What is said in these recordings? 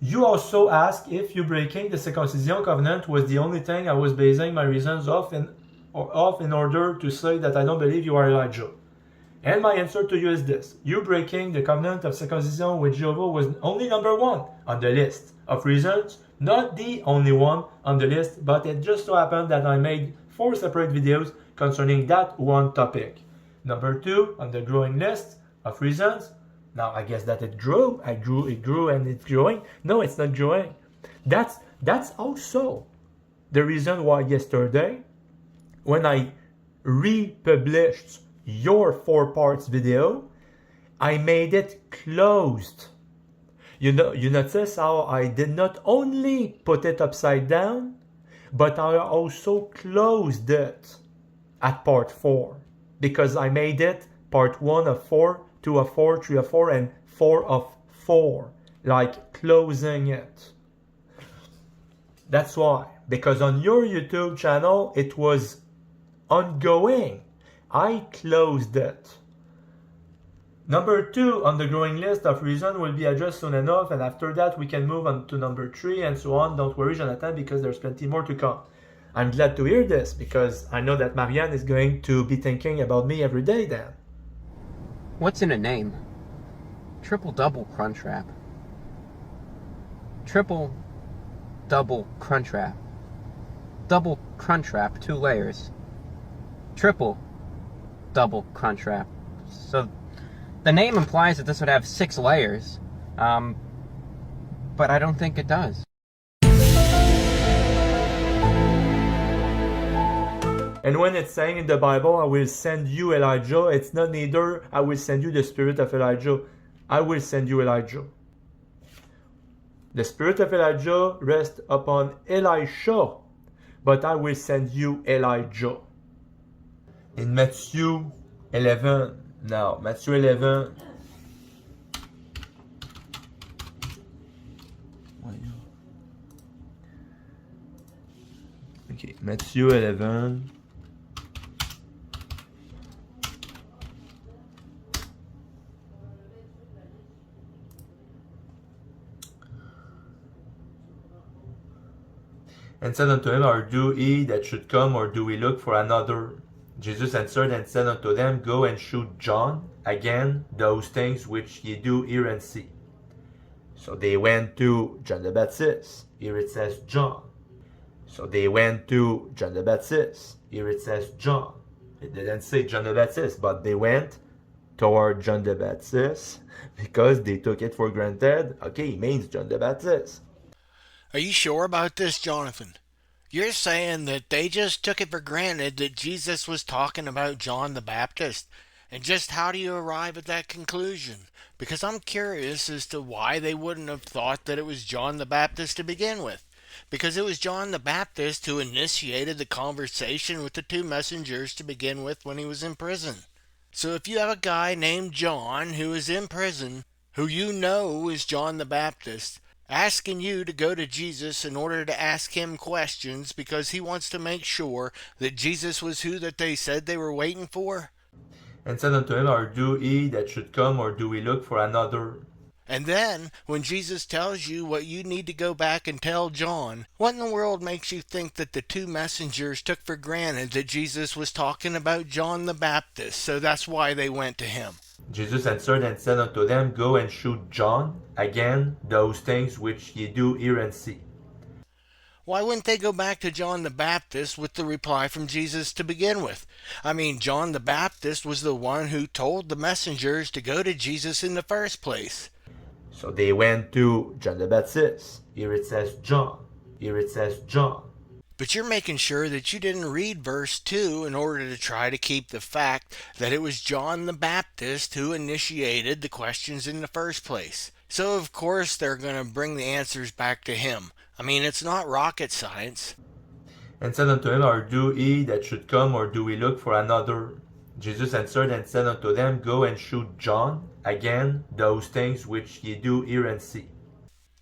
You also ask if you breaking the circumcision covenant was the only thing I was basing my reasons off in order to say that I don't believe you are Elijah. And my answer to you is this. You breaking the covenant of circumcision with Jehovah was only number one on the list of reasons, not the only one on the list, but it just so happened that I made 4 separate videos concerning that one topic. Number 2 on the growing list of reasons. Now I guess that it grew, it grew and it's growing. No, it's not growing. That's also the reason why yesterday, when I republished your 4 parts video, I made it closed. You notice how I did not only put it upside down, but I also closed it at part 4, because I made it part 1 of 4, 2 of 4, 3 of 4, and 4 of 4, like closing it. That's why, because on your YouTube channel it was ongoing. I closed it. Number 2 on the growing list of reasons will be addressed soon enough, and after that we can move on to number 3 and so on. Don't worry, Jonathan, because there's plenty more to come. I'm glad to hear this, because I know that Marianne is going to be thinking about me every day then. What's in a name? Triple-double Crunchwrap. Triple-double Crunchwrap. Double Crunchwrap, 2 layers. Triple-double Crunchwrap. So the name implies that this would have 6 layers, but I don't think it does. And when it's saying in the Bible, I will send you Elijah, it's not neither I will send you the spirit of Elijah. I will send you Elijah. The spirit of Elijah rests upon Elisha, but I will send you Elijah. In Matthew 11, now, Matthew 11. Okay, Matthew 11. And said unto him, Are you he that should come, or do we look for another? Jesus answered and said unto them, Go and shew John again those things which ye do hear and see. So they went to John the Baptist. Here it says John. So they went to John the Baptist. Here it says John. It didn't say John the Baptist, but they went toward John the Baptist because they took it for granted. Okay, it means John the Baptist. Are you sure about this, Jonathan? You're saying that they just took it for granted that Jesus was talking about John the Baptist? And just how do you arrive at that conclusion? Because I'm curious as to why they wouldn't have thought that it was John the Baptist to begin with. Because it was John the Baptist who initiated the conversation with the 2 messengers to begin with when he was in prison. So if you have a guy named John who is in prison, who you know is John the Baptist, asking you to go to Jesus in order to ask him questions because he wants to make sure that Jesus was who that they said they were waiting for? And said unto him, Are you he that should come, or do we look for another? And then, when Jesus tells you what you need to go back and tell John, what in the world makes you think that the 2 messengers took for granted that Jesus was talking about John the Baptist, so that's why they went to him? Jesus answered and said unto them, Go and shew John again those things which ye do hear and see. Why wouldn't they go back to John the Baptist with the reply from Jesus to begin with? I mean, John the Baptist was the one who told the messengers to go to Jesus in the first place. So they went to John the Baptist. Here it says John. Here it says John. But you're making sure that you didn't read verse 2 in order to try to keep the fact that it was John the Baptist who initiated the questions in the first place. So of course they're going to bring the answers back to him. I mean, it's not rocket science. And said unto him, Are you he that should come, or do we look for another? Jesus answered and said unto them, Go and shew John again those things which ye do hear and see.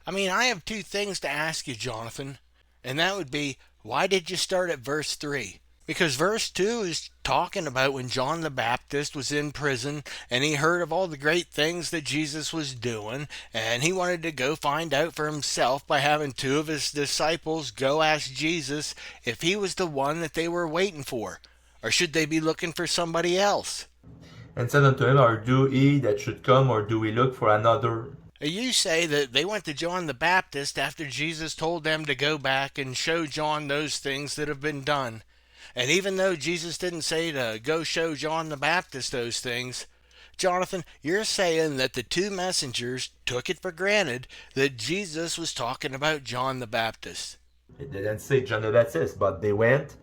I mean, I have 2 things to ask you, Jonathan. And that would be, why did you start at verse 3? Because verse 2 is talking about when John the Baptist was in prison and he heard of all the great things that Jesus was doing, and he wanted to go find out for himself by having two of his disciples go ask Jesus if he was the one that they were waiting for, or should they be looking for somebody else? And said unto him, Or do he that should come, or do we look for another? You say that they went to John the Baptist after Jesus told them to go back and show John those things that have been done. And even though Jesus didn't say to go show John the Baptist those things, Jonathan, you're saying that the two messengers took it for granted that Jesus was talking about John the Baptist. It didn't say John the Baptist, but they went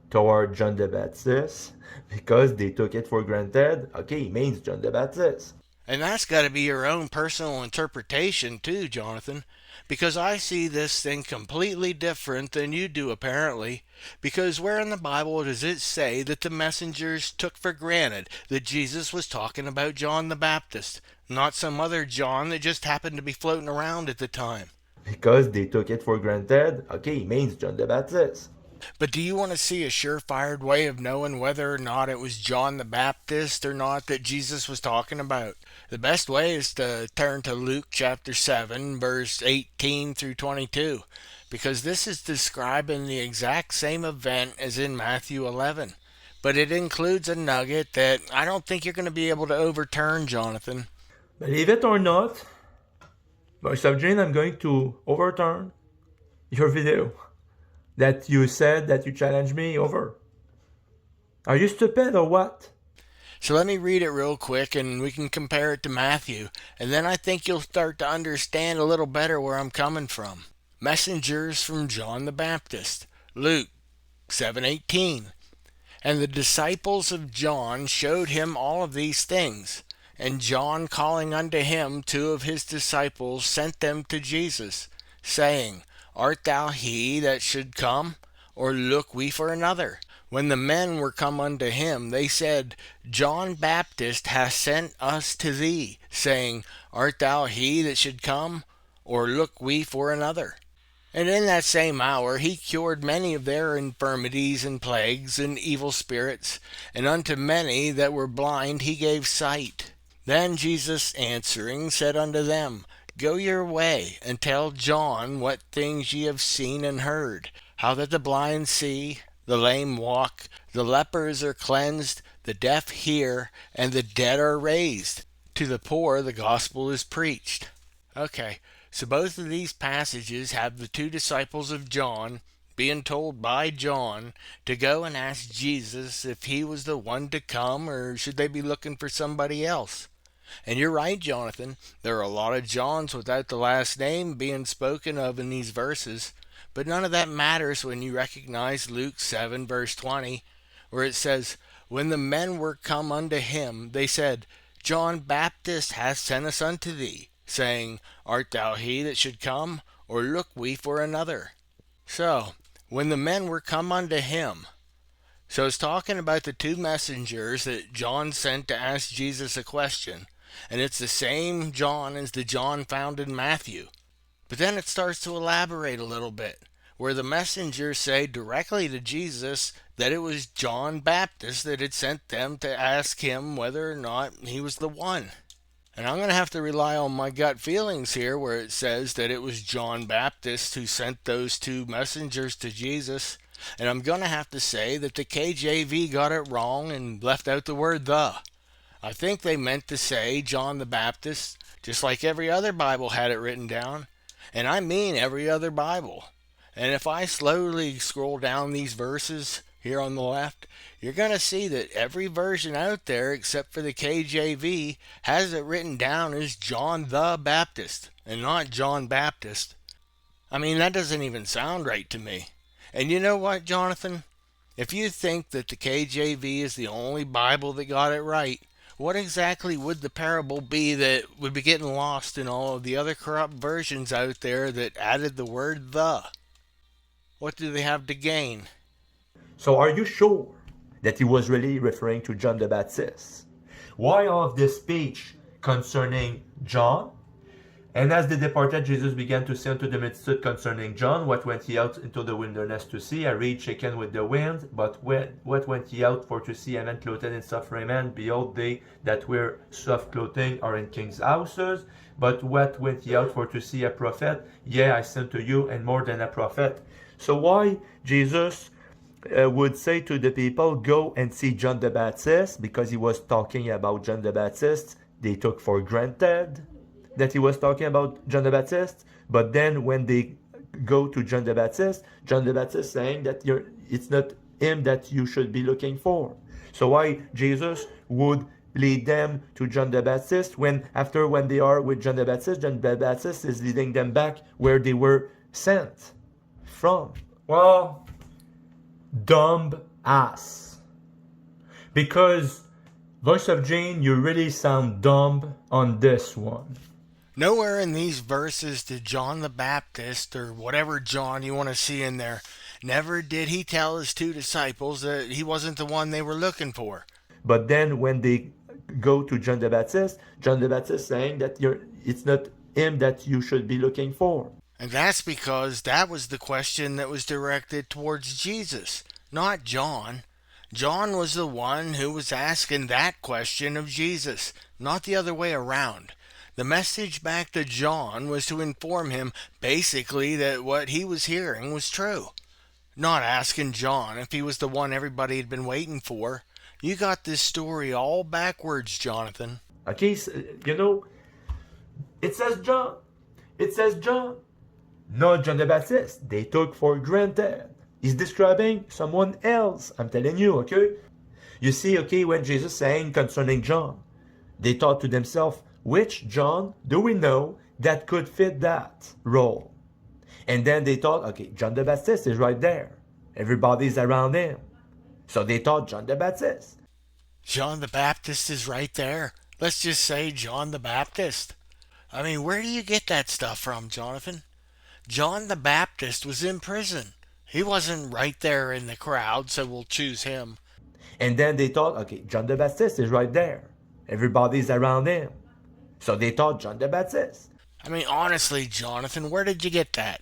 toward John the Baptist because they took it for granted. Okay, it means John the Baptist. And that's got to be your own personal interpretation too, Jonathan, because I see this thing completely different than you do apparently. Because where in the Bible does it say that the messengers took for granted that Jesus was talking about John the Baptist, not some other John that just happened to be floating around at the time? Because they took it for granted. Okay, it means John the Baptist. But do you want to see a surefire way of knowing whether or not it was John the Baptist or not that Jesus was talking about? The best way is to turn to Luke chapter 7, verse 18 through 22, because this is describing the exact same event as in Matthew 11. But it includes a nugget that I don't think you're going to be able to overturn, Jonathan. Believe it or not, Voice of Jane, I'm going to overturn your video that you said that you challenged me over. Are you stupid or what? So let me read it real quick and we can compare it to Matthew, and then I think you'll start to understand a little better where I'm coming from. Messengers from John the Baptist. Luke 7:18. And the disciples of John showed him all of these things. And John, calling unto him two of his disciples, sent them to Jesus, saying, Art thou he that should come, or look we for another? When the men were come unto him, they said, John Baptist hath sent us to thee, saying, Art thou he that should come, or look we for another? And in that same hour he cured many of their infirmities and plagues and evil spirits, and unto many that were blind he gave sight. Then Jesus answering said unto them, Go your way, and tell John what things ye have seen and heard, how that the blind see, the lame walk, the lepers are cleansed, the deaf hear, and the dead are raised. To the poor the gospel is preached. Okay, so both of these passages have the two disciples of John being told by John to go and ask Jesus if he was the one to come, or should they be looking for somebody else. And you're right, Jonathan. There are a lot of Johns without the last name being spoken of in these verses, but none of that matters when you recognize Luke 7, verse 20, where it says, When the men were come unto him, they said, John Baptist hath sent us unto thee, saying, Art thou he that should come, or look we for another? So, when the men were come unto him, so it's talking about the two messengers that John sent to ask Jesus a question. And it's the same John as the John found in Matthew. But then it starts to elaborate a little bit, where the messengers say directly to Jesus that it was John Baptist that had sent them to ask him whether or not he was the one. And I'm going to have to rely on my gut feelings here, where it says that it was John Baptist who sent those two messengers to Jesus. And I'm going to have to say that the KJV got it wrong and left out the word the. I think they meant to say John the Baptist, just like every other Bible had it written down. And I mean every other Bible. And if I slowly scroll down these verses here on the left, you're going to see that every version out there except for the KJV has it written down as John the Baptist and not John Baptist. I mean, that doesn't even sound right to me. And you know what, Jonathan? If you think that the KJV is the only Bible that got it right, what exactly would the parable be that would be getting lost in all of the other corrupt versions out there that added the word the? What do they have to gain? So are you sure that he was really referring to John the Baptist? Why all of this speech concerning John? And as they departed, Jesus began to say unto the multitude concerning John, what went ye out into the wilderness to see? A reed shaken with the wind. But what went ye out for to see? A man clothed in soft raiment? Behold, they that wear soft clothing are in kings' houses. But what went ye out for to see? A prophet? Yea, I say unto you, and more than a prophet. So why Jesus would say to the people, go and see John the Baptist? Because he was talking about John the Baptist. They took for granted that he was talking about John the Baptist, but then when they go to John the Baptist saying that it's not him that you should be looking for. So why Jesus would lead them to John the Baptist when they are with John the Baptist is leading them back where they were sent from? Well, dumb ass. Because, voice of Jane, you really sound dumb on this one. Nowhere in these verses did John the Baptist, or whatever John you want to see in there, never did he tell his two disciples that he wasn't the one they were looking for. But then when they go to John the Baptist saying that it's not him that you should be looking for. And that's because that was the question that was directed towards Jesus, not John. John was the one who was asking that question of Jesus, not the other way around. The message back to John was to inform him basically that what he was hearing was true. Not asking John if he was the one everybody had been waiting for. You got this story all backwards, Jonathan. Okay, so, it says John. Not John the Baptist. They took for granted. He's describing someone else. I'm telling you, okay? You see, okay, when Jesus saying concerning John, they thought to themselves, which John do we know that could fit that role? And then they thought, okay, John the Baptist is right there. Everybody's around him. So they thought John the Baptist. John the Baptist is right there. Let's just say John the Baptist. I mean, where do you get that stuff from, Jonathan? John the Baptist was in prison. He wasn't right there in the crowd, so we'll choose him. And then they thought, okay, John the Baptist is right there. Everybody's around him. So they thought John the Baptist. I mean, honestly, Jonathan, where did you get that?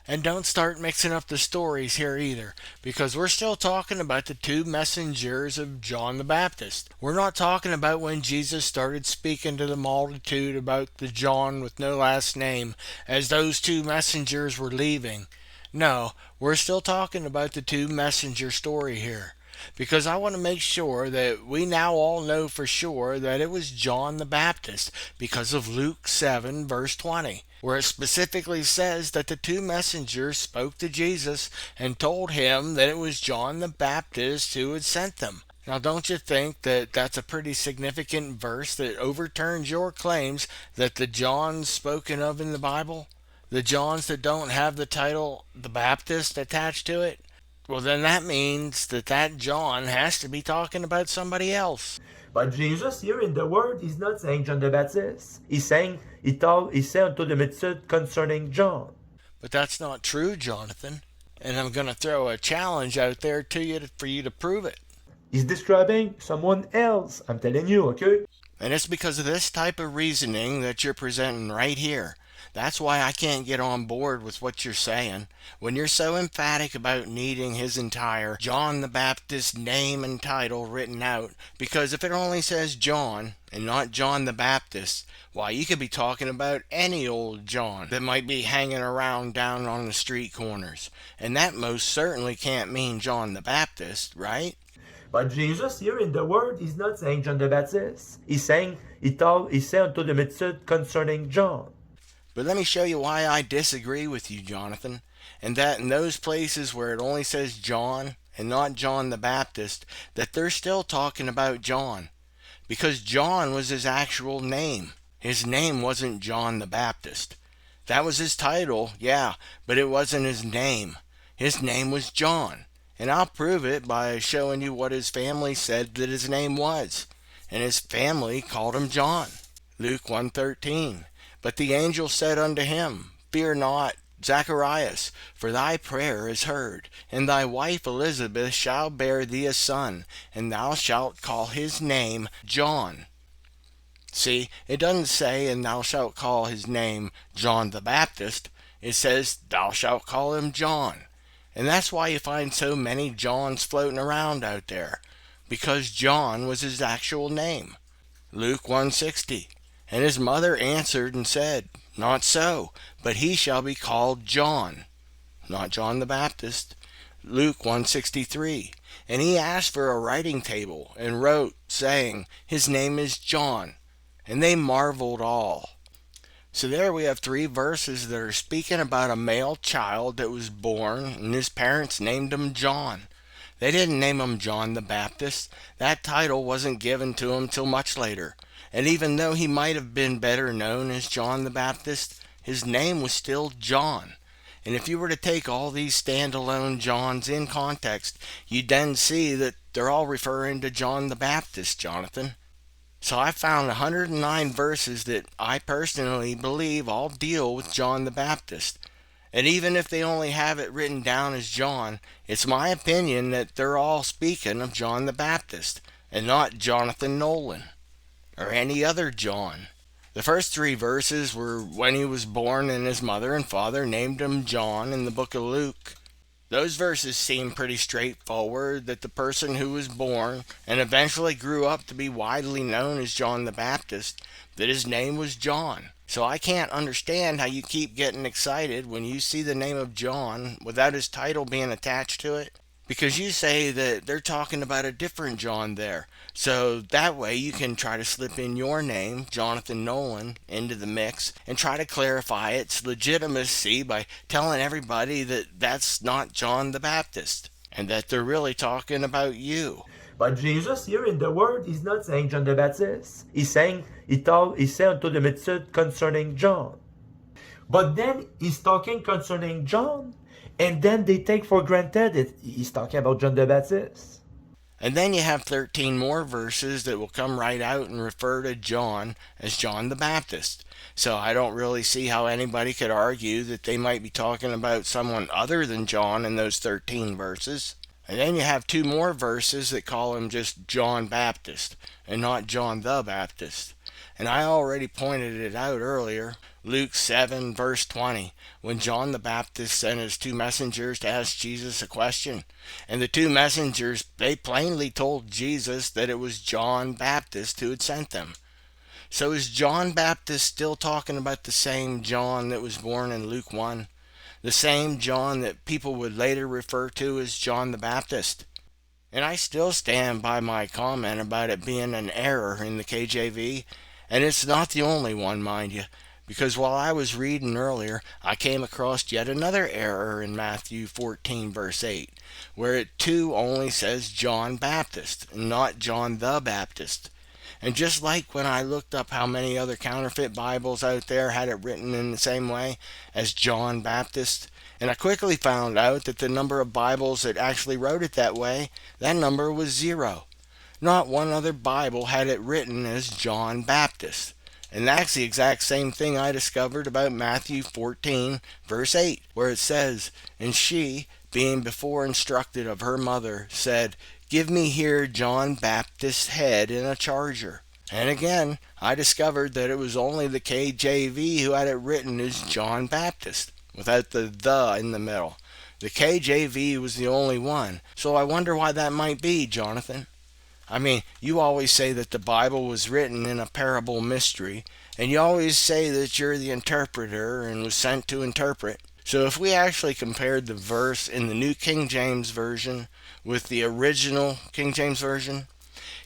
And don't start mixing up the stories here either, because we're still talking about the two messengers of John the Baptist. We're not talking about when Jesus started speaking to the multitude about the John with no last name as those two messengers were leaving. No, we're still talking about the two messenger story here, because I want to make sure that we now all know for sure that it was John the Baptist because of Luke 7 verse 20, where it specifically says that the two messengers spoke to Jesus and told him that it was John the Baptist who had sent them. Now, don't you think that that's a pretty significant verse that overturns your claims that the Johns spoken of in the Bible, the Johns that don't have the title the Baptist attached to it? Well, then that means that John has to be talking about somebody else. But Jesus here in the word, he's not saying John the Baptist. He's saying, he said unto the multitude concerning John. But that's not true, Jonathan. And I'm going to throw a challenge out there to you for you to prove it. He's describing someone else. I'm telling you, okay? And it's because of this type of reasoning that you're presenting right here. That's why I can't get on board with what you're saying. When you're so emphatic about needing his entire John the Baptist name and title written out, because if it only says John and not John the Baptist, why, you could be talking about any old John that might be hanging around down on the street corners. And that most certainly can't mean John the Baptist, right? But Jesus here in the word, he's not saying John the Baptist. He's saying, he said unto the multitude concerning John. But let me show you why I disagree with you, Jonathan, and that in those places where it only says John and not John the Baptist, that they're still talking about John. Because John was his actual name. His name wasn't John the Baptist. That was his title, yeah, but it wasn't his name. His name was John. And I'll prove it by showing you what his family said that his name was. And his family called him John. Luke 1:13. But the angel said unto him, Fear not, Zacharias, for thy prayer is heard, and thy wife Elizabeth shall bear thee a son, and thou shalt call his name John. See, it doesn't say, and thou shalt call his name John the Baptist. It says, thou shalt call him John. And that's why you find so many Johns floating around out there, because John was his actual name. Luke 1:60. And his mother answered and said, not so, but he shall be called John, not John the Baptist. Luke 1:63. And he asked for a writing table and wrote, saying, his name is John. And they marveled all. So there we have 3 verses that are speaking about a male child that was born, and his parents named him John. They didn't name him John the Baptist. That title wasn't given to him till much later. And even though he might have been better known as John the Baptist, his name was still John. And if you were to take all these standalone Johns in context, you'd then see that they're all referring to John the Baptist, Jonathan. So I found 109 verses that I personally believe all deal with John the Baptist. And even if they only have it written down as John, it's my opinion that they're all speaking of John the Baptist, and not Jonathan Nolin, or any other John. The first 3 verses were when he was born and his mother and father named him John in the book of Luke. Those verses seem pretty straightforward, that the person who was born and eventually grew up to be widely known as John the Baptist, that his name was John. So I can't understand how you keep getting excited when you see the name of John without his title being attached to it. Because you say that they're talking about a different John there. So that way you can try to slip in your name, Jonathan Nolin, into the mix and try to clarify its legitimacy by telling everybody that that's not John the Baptist and that they're really talking about you. But Jesus here in the word, he's not saying John the Baptist. He's saying, he said unto the multitude concerning John. But then he's talking concerning John, and then they take for granted that he's talking about John the Baptist. And then you have 13 more verses that will come right out and refer to John as John the Baptist. So I don't really see how anybody could argue that they might be talking about someone other than John in those 13 verses. And then you have 2 more verses that call him just John Baptist and not John the Baptist. And I already pointed it out earlier, Luke 7 verse 20, when John the Baptist sent his 2 messengers to ask Jesus a question. And the 2 messengers, they plainly told Jesus that it was John Baptist who had sent them. So is John Baptist still talking about the same John that was born in Luke 1? The same John that people would later refer to as John the Baptist? And I still stand by my comment about it being an error in the KJV, and it's not the only one, mind you, because while I was reading earlier, I came across yet another error in Matthew 14 verse 8, where it too only says John Baptist, and not John the Baptist. And just like when I looked up how many other counterfeit Bibles out there had it written in the same way as John Baptist, and I quickly found out that the number of Bibles that actually wrote it that way, that number was 0. Not one other Bible had it written as John Baptist. And that's the exact same thing I discovered about Matthew 14 verse 8, where it says, and she, being before instructed of her mother, said, give me here John Baptist's head in a charger. And again, I discovered that it was only the KJV who had it written as John Baptist, without the in the middle. The KJV was the only one, so I wonder why that might be, Jonathan. I mean, you always say that the Bible was written in a parable mystery, and you always say that you're the interpreter and was sent to interpret. So if we actually compared the verse in the New King James Version with the original King James Version,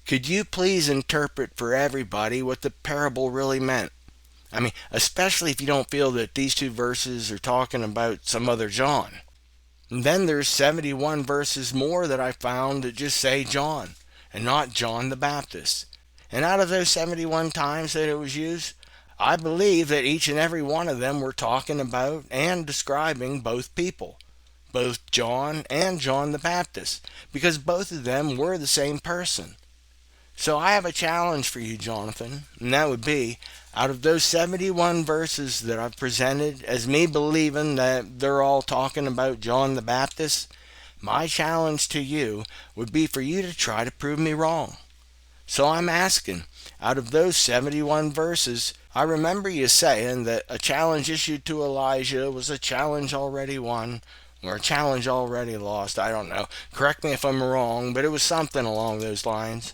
could you please interpret for everybody what the parable really meant? I mean, especially if you don't feel that these 2 verses are talking about some other John. And then there's 71 verses more that I found that just say John, and not John the Baptist. And out of those 71 times that it was used, I believe that each and every one of them were talking about and describing both people, both John and John the Baptist, because both of them were the same person. So I have a challenge for you, Jonathan, and that would be, out of those 71 verses that I've presented as me believing that they're all talking about John the Baptist, my challenge to you would be for you to try to prove me wrong. So I'm asking, out of those 71 verses, I remember you saying that a challenge issued to Elijah was a challenge already won, or a challenge already lost. I don't know. Correct me if I'm wrong, but it was something along those lines.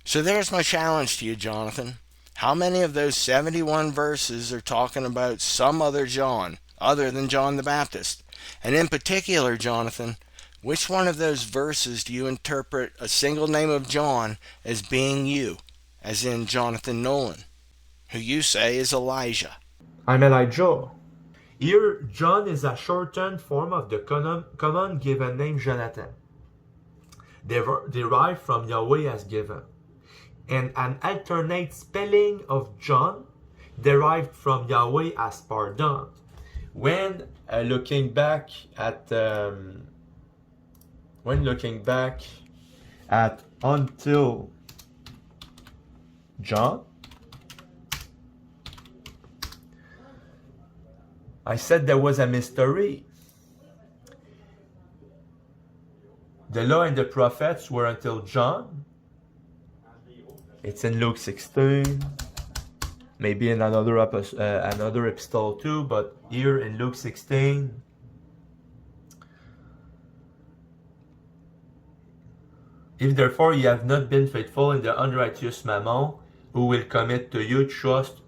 So there's my challenge to you, Jonathan. How many of those 71 verses are talking about some other John, other than John the Baptist? And in particular, Jonathan, which one of those verses do you interpret a single name of John as being you, as in Jonathan Nolin, who you say is Elijah? I'm Elijah. Here, John is a shortened form of the common given name Jonathan, derived from Yahweh as given, and an alternate spelling of John derived from Yahweh as pardon. When looking back at until John, I said there was a mystery. The law and the prophets were until John. It's in Luke 16. Maybe in another epistle too, but here in Luke 16. If therefore ye have not been faithful in the unrighteous mammon, who will commit to your trust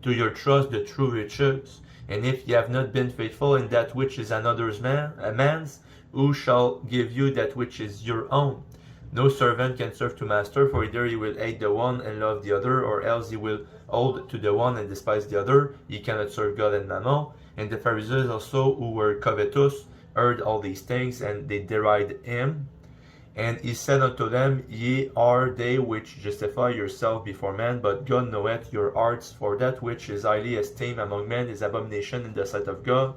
the true riches? And if ye have not been faithful in that which is another's man's, who shall give you that which is your own? No servant can serve two masters, for either he will hate the one and love the other, or else he will hold to the one and despise the other. Ye cannot serve God and mammon. And the Pharisees also, who were covetous, heard all these things, and they derided him. And he said unto them, Ye are they which justify yourselves before men, but God knoweth your hearts, for that which is highly esteemed among men is abomination in the sight of God.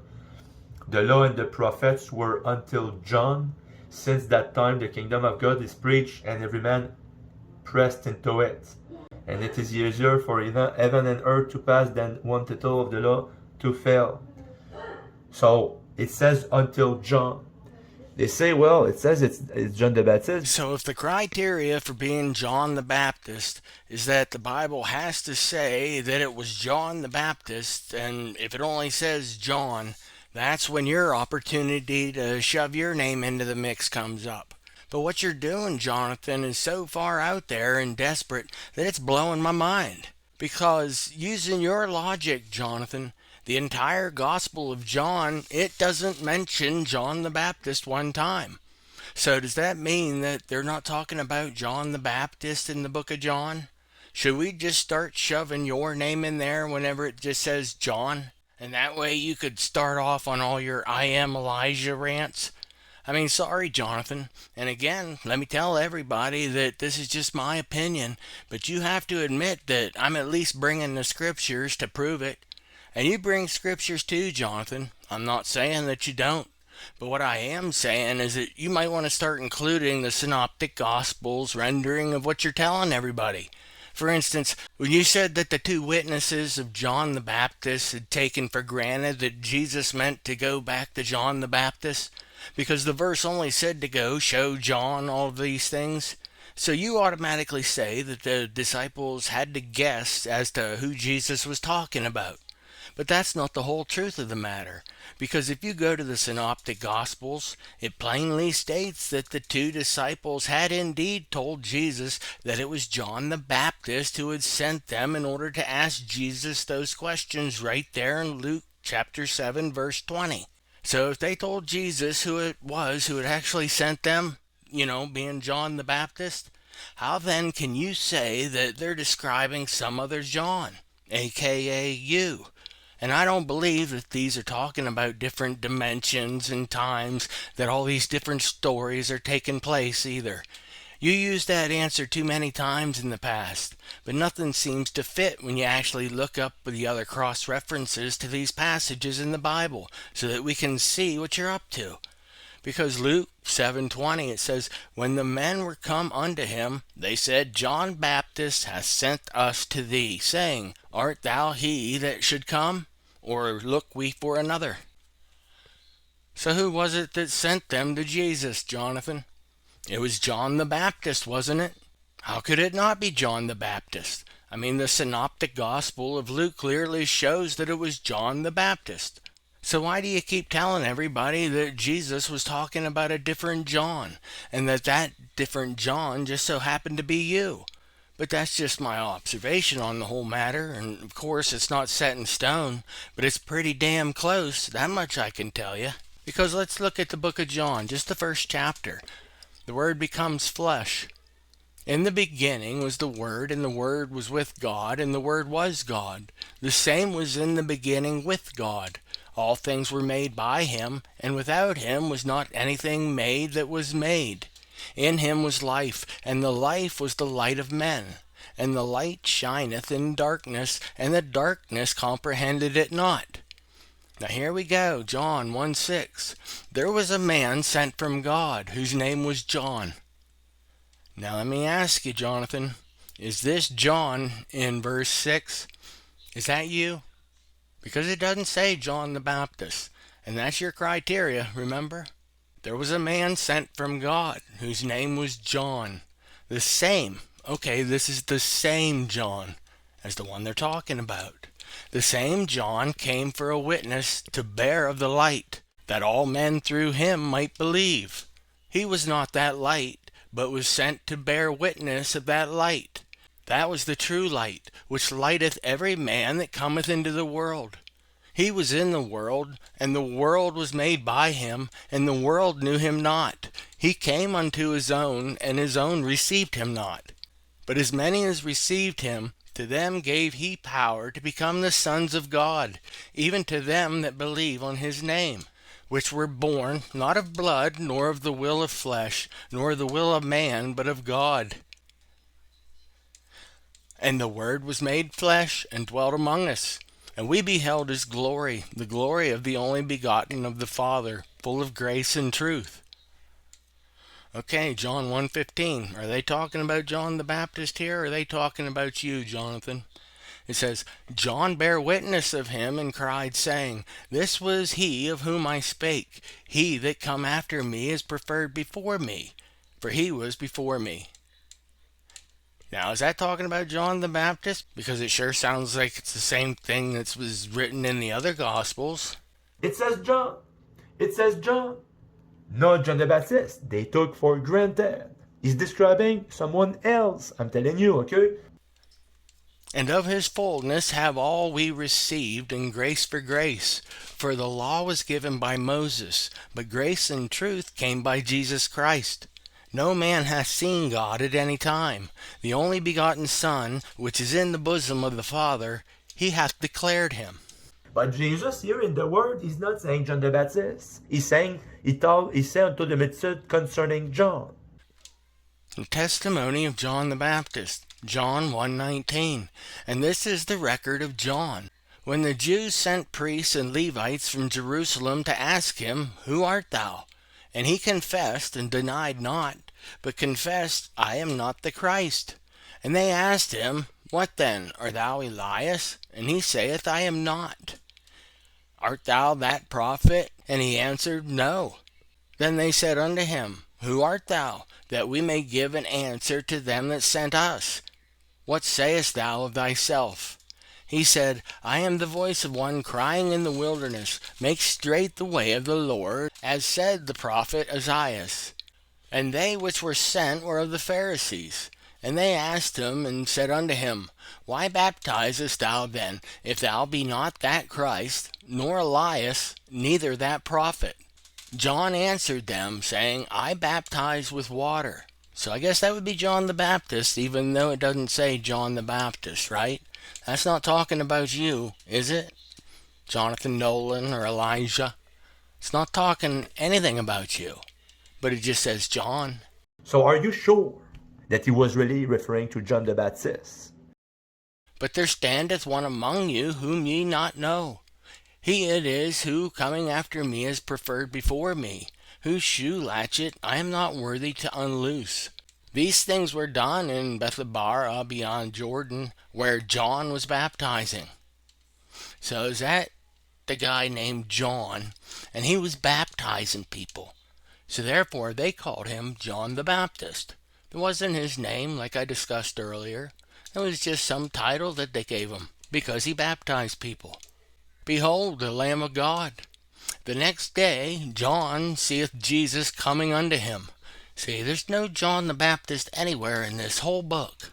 The law and the prophets were until John. Since that time the kingdom of God is preached, and every man pressed into it. And it is easier for heaven and earth to pass than one tittle of the law to fail. So it says until John. They say, well, it says it's John the Baptist. So if the criteria for being John the Baptist is that the Bible has to say that it was John the Baptist, and if it only says John, that's when your opportunity to shove your name into the mix comes up. But what you're doing, Jonathan, is so far out there and desperate that it's blowing my mind. Because using your logic, Jonathan, the entire Gospel of John, it doesn't mention John the Baptist one time. So does that mean that they're not talking about John the Baptist in the book of John? Should we just start shoving your name in there whenever it just says John? And that way you could start off on all your I am Elijah rants? I mean, sorry, Jonathan. And again, let me tell everybody that this is just my opinion, but you have to admit that I'm at least bringing the scriptures to prove it. And you bring scriptures too, Jonathan. I'm not saying that you don't. But what I am saying is that you might want to start including the synoptic gospels rendering of what you're telling everybody. For instance, when you said that the two witnesses of John the Baptist had taken for granted that Jesus meant to go back to John the Baptist, because the verse only said to go show John all of these things, so you automatically say that the disciples had to guess as to who Jesus was talking about. But that's not the whole truth of the matter, because if you go to the Synoptic Gospels, it plainly states that the two disciples had indeed told Jesus that it was John the Baptist who had sent them in order to ask Jesus those questions right there in Luke chapter 7 verse 20. So if they told Jesus who it was who had actually sent them, being John the Baptist, how then can you say that they're describing some other John, aka you? And I don't believe that these are talking about different dimensions and times, that all these different stories are taking place either. You used that answer too many times in the past, but nothing seems to fit when you actually look up the other cross-references to these passages in the Bible so that we can see what you're up to. Because Luke 7:20, it says, When the men were come unto him, they said, John Baptist hath sent us to thee, saying, Art thou he that should come? Or look we for another? So who was it that sent them to Jesus, Jonathan? It was John the Baptist, wasn't it? How could it not be John the Baptist? I mean, the synoptic gospel of Luke clearly shows that it was John the Baptist. So why do you keep telling everybody that Jesus was talking about a different John, and that different John just so happened to be you? But that's just my observation on the whole matter, and of course it's not set in stone, but it's pretty damn close, that much I can tell you. Because let's look at the book of John, just the first chapter. The Word becomes flesh. In the beginning was the Word, and the Word was with God, and the Word was God. The same was in the beginning with God. All things were made by him, and without him was not anything made that was made. In him was life, and the life was the light of men. And the light shineth in darkness, and the darkness comprehended it not. Now here we go, John 1:6. There was a man sent from God, whose name was John. Now let me ask you, Jonathan, is this John in verse 6? Is that you? Because it doesn't say John the Baptist, and that's your criteria, remember? There was a man sent from God, whose name was John. The same, okay, this is the same John as the one they're talking about. The same John came for a witness to bear of the light, that all men through him might believe. He was not that light, but was sent to bear witness of that light. That was the true light, which lighteth every man that cometh into the world. He was in the world, and the world was made by him, and the world knew him not. He came unto his own, and his own received him not. But as many as received him, to them gave he power to become the sons of God, even to them that believe on his name, which were born not of blood, nor of the will of flesh, nor the will of man, but of God. And the Word was made flesh, and dwelt among us. And we beheld his glory, the glory of the only begotten of the Father, full of grace and truth. Okay, John 1:15. Are they talking about John the Baptist here, or are they talking about you, Jonathan? It says, John bare witness of him, and cried, saying, This was he of whom I spake. He that come after me is preferred before me, for he was before me. Now, is that talking about John the Baptist? Because it sure sounds like it's the same thing that was written in the other Gospels. It says John. It says John. Not John the Baptist. They took for granted. He's describing someone else. I'm telling you, okay? And of his fullness have all we received, and grace for grace. For the law was given by Moses, but grace and truth came by Jesus Christ. No man hath seen God at any time. The only begotten Son, which is in the bosom of the Father, he hath declared him. But Jesus here in the word is not saying John the Baptist. He's saying, he said unto the multitude concerning John. The testimony of John the Baptist, John 1:19. And this is the record of John. When the Jews sent priests and Levites from Jerusalem to ask him, Who art thou? And he confessed and denied not, but confessed, I am not the Christ. And they asked him, What then? Art thou Elias? And he saith, I am not. Art thou that prophet? And he answered, No. Then they said unto him, Who art thou? That we may give an answer to them that sent us. What sayest thou of thyself? He said, I am the voice of one crying in the wilderness, Make straight the way of the Lord, as said the prophet Isaiah. And they which were sent were of the Pharisees. And they asked him, and said unto him, Why baptizest thou then, if thou be not that Christ, nor Elias, neither that prophet? John answered them, saying, I baptize with water. So I guess that would be John the Baptist, even though it doesn't say John the Baptist, right? That's not talking about you, is it? Jonathan Nolin or Elijah. It's not talking anything about you, but it just says John. So are you sure that he was really referring to John the Baptist? But there standeth one among you whom ye not know. He it is who, coming after me, is preferred before me, whose shoe latchet I am not worthy to unloose. These things were done in Bethabara beyond Jordan, where John was baptizing. So is that the guy named John, and he was baptizing people. So therefore they called him John the Baptist. It wasn't his name like I discussed earlier. It was just some title that they gave him because he baptized people. Behold, the Lamb of God. The next day, John seeth Jesus coming unto him. See, there's no John the Baptist anywhere in this whole book.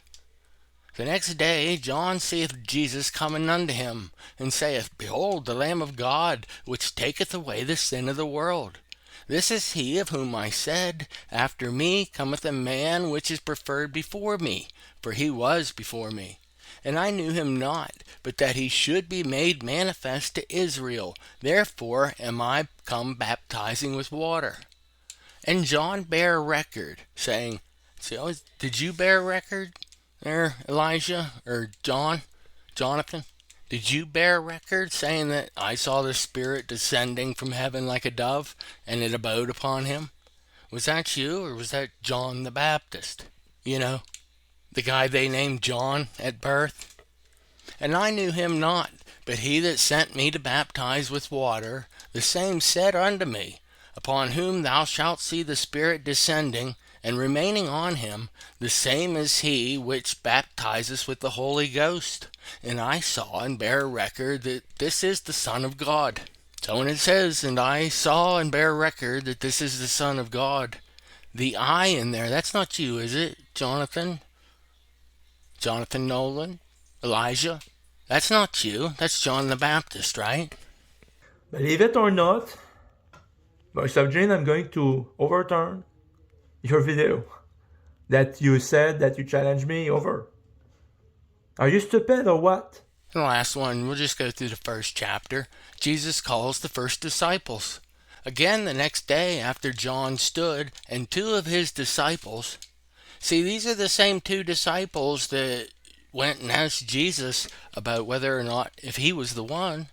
The next day, John seeth Jesus coming unto him, and saith, Behold, the Lamb of God, which taketh away the sin of the world. This is he of whom I said, After me cometh a man which is preferred before me, for he was before me. And I knew him not, but that he should be made manifest to Israel. Therefore am I come baptizing with water. And John bare record, saying, did you bear record there, Elijah, or Jonathan? Did you bear record, saying that I saw the Spirit descending from heaven like a dove, and it abode upon him? Was that you, or was that John the Baptist? You know, the guy they named John at birth? And I knew him not, but he that sent me to baptize with water, the same said unto me, Upon whom thou shalt see the Spirit descending, and remaining on him, the same is he which baptizeth with the Holy Ghost. And I saw and bear record that this is the Son of God. So when it says, and I saw and bear record that this is the Son of God, the I in there, that's not you, is it, Jonathan? Jonathan Nolin? Elijah? That's not you. That's John the Baptist, right? Believe it or not, Voice of Jane, I'm going to overturn your video that you said that you challenged me over. Are you stupid or what? The last one, we'll just go through the first chapter. Jesus calls the first disciples. Again, the next day after John stood, and two of his disciples. See, these are the same two disciples that went and asked Jesus about whether or not if he was the one.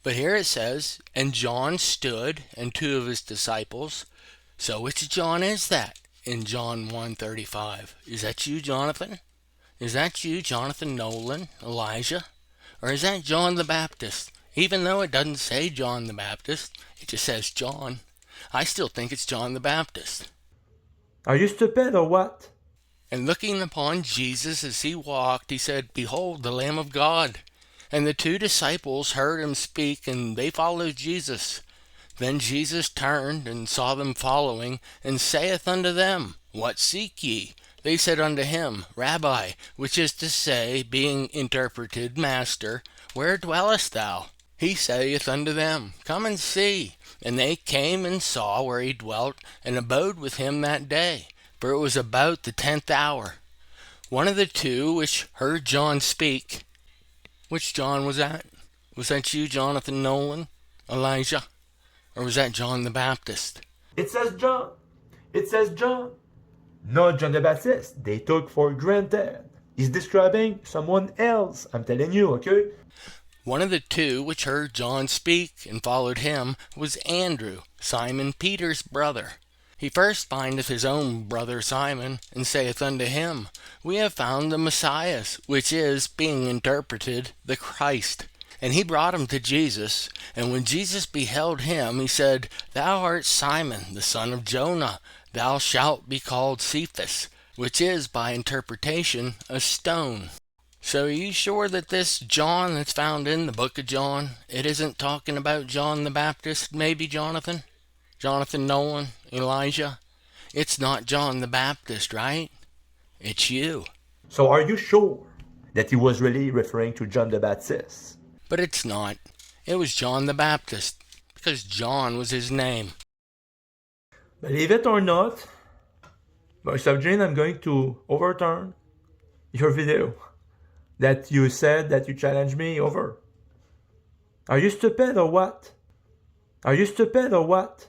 But here it says, and John stood, and two of his disciples. So which John is that in John 1:35? Is that you, Jonathan? Is that you, Jonathan Nolin, Elijah? Or is that John the Baptist? Even though it doesn't say John the Baptist, it just says John. I still think it's John the Baptist. Are you stupid or what? And looking upon Jesus as he walked, he said, Behold, the Lamb of God. And the two disciples heard him speak, and they followed Jesus. Then Jesus turned and saw them following, and saith unto them, What seek ye? They said unto him, Rabbi, which is to say, being interpreted, Master, where dwellest thou? He saith unto them, Come and see. And they came and saw where he dwelt, and abode with him that day. For it was about the 10th hour. One of the two which heard John speak. Which John was that? Was that you, Jonathan Nolin, Elijah? Or was that John the Baptist? It says John. It says John. Not John the Baptist. They took for granted. He's describing someone else. I'm telling you, okay? One of the two which heard John speak and followed him was Andrew, Simon Peter's brother. He first findeth his own brother Simon, and saith unto him, We have found the Messiah, which is, being interpreted, the Christ. And he brought him to Jesus. And when Jesus beheld him, he said, Thou art Simon, the son of Jonah. Thou shalt be called Cephas, which is, by interpretation, a stone. So are you sure that this John that's found in the book of John, it isn't talking about John the Baptist, maybe, Jonathan? Jonathan Nolin, Elijah? It's not John the Baptist, right? It's you. So are you sure that he was really referring to John the Baptist? But it's not. It was John the Baptist, because John was his name. Believe it or not, Voice of Jane, I'm going to overturn your video that you said that you challenged me over. Are you stupid or what? Are you stupid or what?